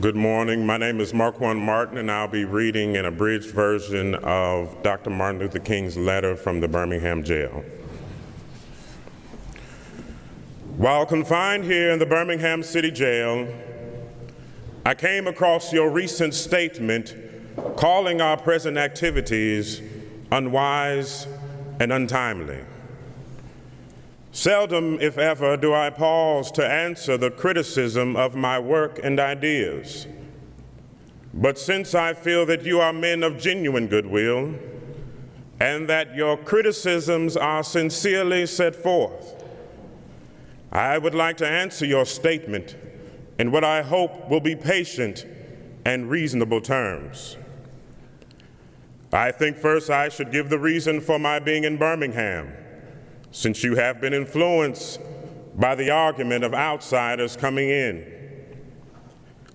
Good morning. My name is Marquan Martin, and I'll be reading an abridged version of Dr. Martin Luther King's letter from the Birmingham Jail. While confined here in the Birmingham City Jail, I came across your recent statement calling our present activities unwise and untimely. Seldom, if ever, do I pause to answer the criticism of my work and ideas. But since I feel that you are men of genuine goodwill and that your criticisms are sincerely set forth, I would like to answer your statement in what I hope will be patient and reasonable terms. I think first I should give the reason for my being in Birmingham, since you have been influenced by the argument of outsiders coming in.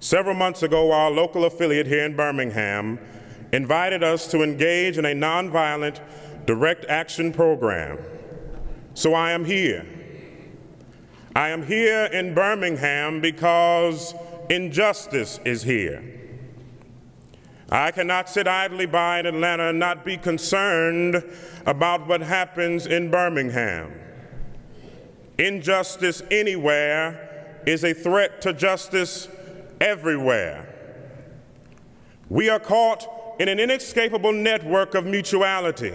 Several months ago, our local affiliate here in Birmingham invited us to engage in a nonviolent direct action program. So I am here. I am here in Birmingham because injustice is here. I cannot sit idly by in Atlanta and not be concerned about what happens in Birmingham. Injustice anywhere is a threat to justice everywhere. We are caught in an inescapable network of mutuality,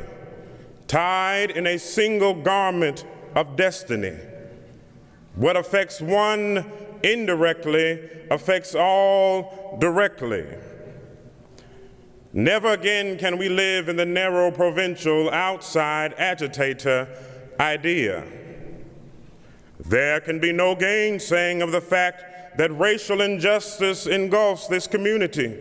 tied in a single garment of destiny. What affects one indirectly affects all directly. Never again can we live in the narrow provincial outside agitator idea. There can be no gainsaying of the fact that racial injustice engulfs this community.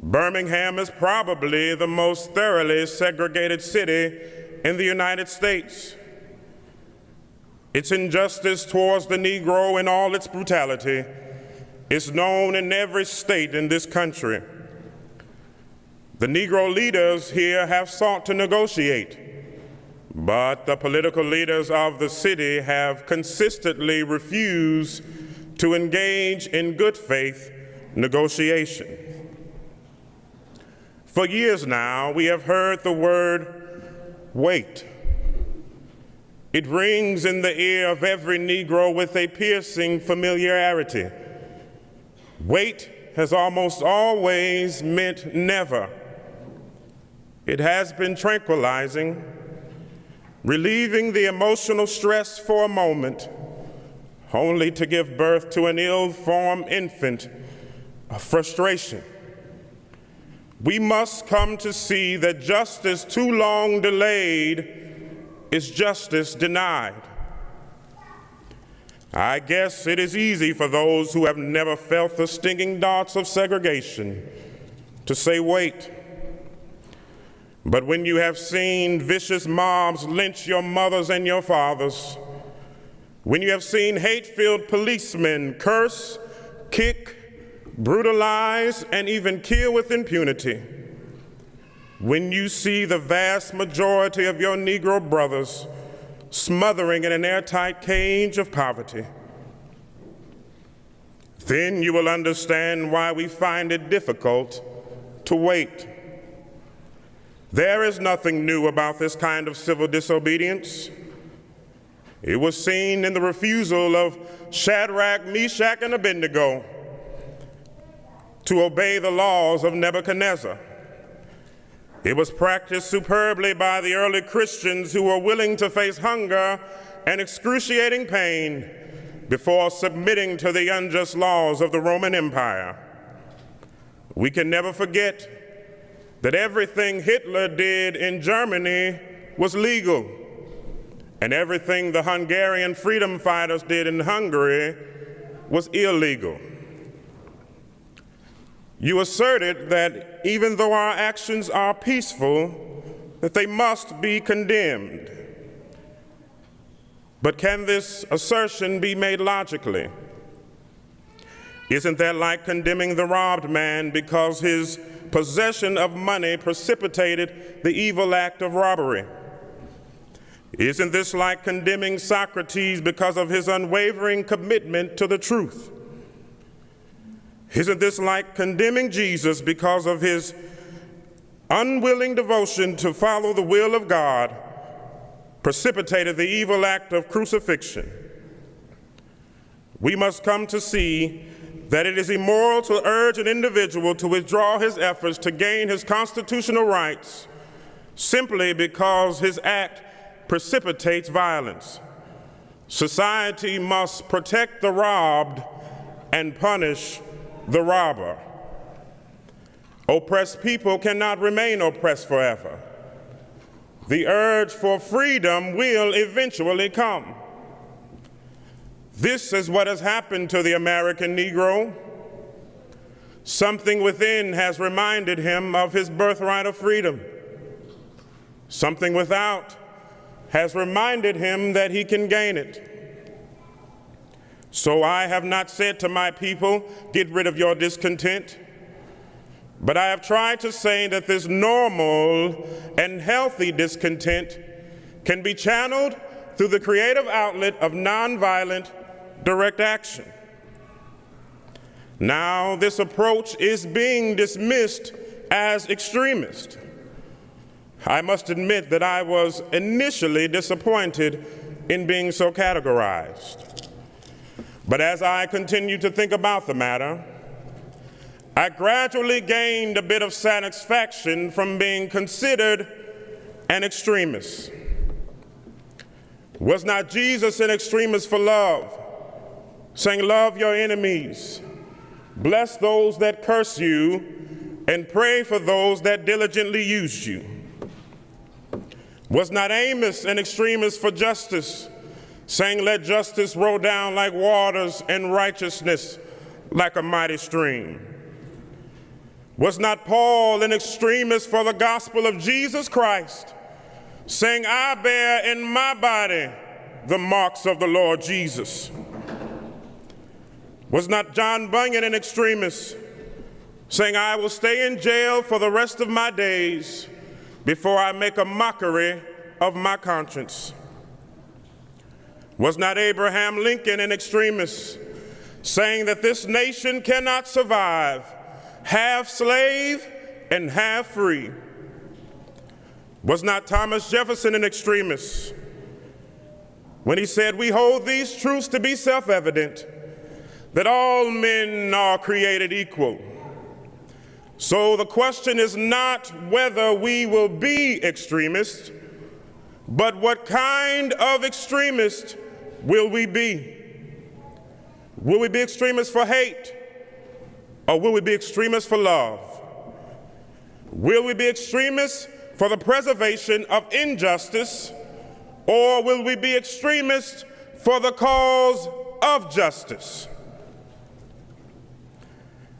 Birmingham is probably the most thoroughly segregated city in the United States. Its injustice towards the Negro in all its brutality is known in every state in this country. The Negro leaders here have sought to negotiate, but the political leaders of the city have consistently refused to engage in good faith negotiation. For years now, we have heard the word wait. It rings in the ear of every Negro with a piercing familiarity. Wait has almost always meant never. It has been tranquilizing, relieving the emotional stress for a moment, only to give birth to an ill-formed infant of frustration. We must come to see that justice too long delayed is justice denied. I guess it is easy for those who have never felt the stinging darts of segregation to say wait. But when you have seen vicious mobs lynch your mothers and your fathers, when you have seen hate-filled policemen curse, kick, brutalize, and even kill with impunity, when you see the vast majority of your Negro brothers smothering in an airtight cage of poverty, then you will understand why we find it difficult to wait. There is nothing new about this kind of civil disobedience. It was seen in the refusal of Shadrach, Meshach, and Abednego to obey the laws of Nebuchadnezzar. It was practiced superbly by the early Christians who were willing to face hunger and excruciating pain before submitting to the unjust laws of the Roman Empire. We can never forget that everything Hitler did in Germany was legal, and everything the Hungarian freedom fighters did in Hungary was illegal. You asserted that even though our actions are peaceful, that they must be condemned. But can this assertion be made logically? Isn't that like condemning the robbed man because his possession of money precipitated the evil act of robbery? Isn't this like condemning Socrates because of his unwavering commitment to the truth? Isn't this like condemning Jesus because of his unwilling devotion to follow the will of God precipitated the evil act of crucifixion? We must come to see that it is immoral to urge an individual to withdraw his efforts to gain his constitutional rights simply because his act precipitates violence. Society must protect the robbed and punish the robber. Oppressed people cannot remain oppressed forever. The urge for freedom will eventually come. This is what has happened to the American Negro. Something within has reminded him of his birthright of freedom. Something without has reminded him that he can gain it. So I have not said to my people, get rid of your discontent, but I have tried to say that this normal and healthy discontent can be channeled through the creative outlet of nonviolent direct action. Now, this approach is being dismissed as extremist. I must admit that I was initially disappointed in being so categorized. But as I continued to think about the matter, I gradually gained a bit of satisfaction from being considered an extremist. Was not Jesus an extremist for love, saying, love your enemies, bless those that curse you, and pray for those that diligently use you? Was not Amos an extremist for justice, saying, let justice roll down like waters and righteousness like a mighty stream? Was not Paul an extremist for the gospel of Jesus Christ, saying, I bear in my body the marks of the Lord Jesus? Was not John Bunyan an extremist, saying, I will stay in jail for the rest of my days before I make a mockery of my conscience? Was not Abraham Lincoln an extremist, saying that this nation cannot survive half slave and half free? Was not Thomas Jefferson an extremist when he said, we hold these truths to be self-evident, that all men are created equal? So the question is not whether we will be extremists, but what kind of extremist will we be? Will we be extremists for hate, or will we be extremists for love? Will we be extremists for the preservation of injustice, or will we be extremists for the cause of justice?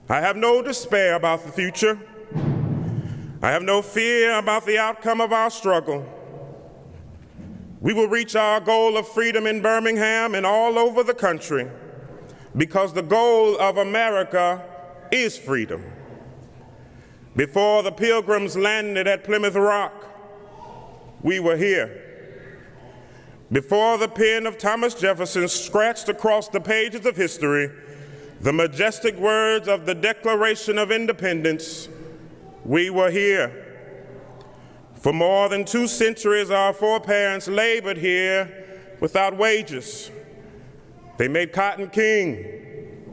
I have no despair about the future. I have no fear about the outcome of our struggle. We will reach our goal of freedom in Birmingham and all over the country, because the goal of America is freedom. Before the Pilgrims landed at Plymouth Rock, we were here. Before the pen of Thomas Jefferson scratched across the pages of history the majestic words of the Declaration of Independence, we were here. For more than 2 centuries, our foreparents labored here without wages. They made cotton king.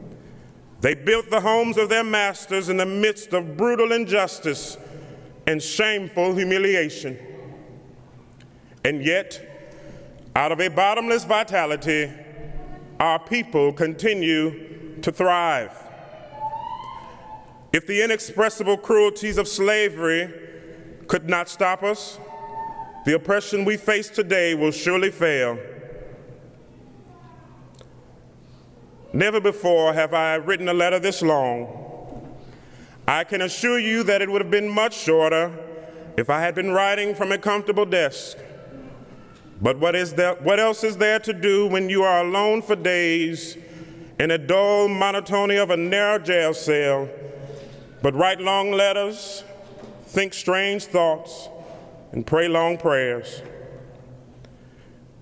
They built the homes of their masters in the midst of brutal injustice and shameful humiliation. And yet, out of a bottomless vitality, our people continue to thrive. If the inexpressible cruelties of slavery could not stop us, the oppression we face today will surely fail. Never before have I written a letter this long. I can assure you that it would have been much shorter if I had been writing from a comfortable desk. But what else is there to do when you are alone for days in a dull monotony of a narrow jail cell, but write long letters, think strange thoughts, and pray long prayers?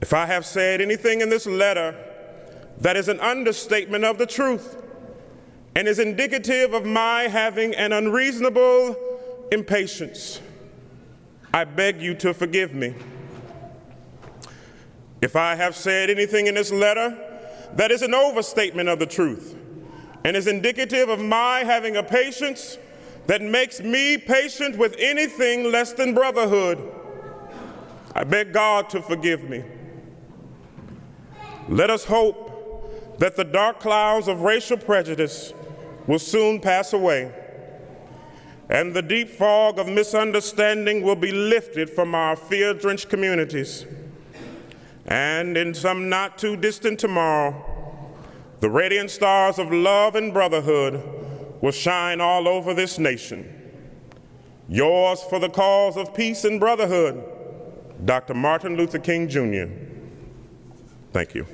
If I have said anything in this letter that is an understatement of the truth, and is indicative of my having an unreasonable impatience. I beg you to forgive me. If I have said anything in this letter that is an overstatement of the truth and is indicative of my having a patience that makes me patient with anything less than brotherhood, I beg God to forgive me. Let us hope that the dark clouds of racial prejudice will soon pass away, and the deep fog of misunderstanding will be lifted from our fear-drenched communities. And in some not too distant tomorrow, the radiant stars of love and brotherhood will shine all over this nation. Yours for the cause of peace and brotherhood, Dr. Martin Luther King, Jr. Thank you.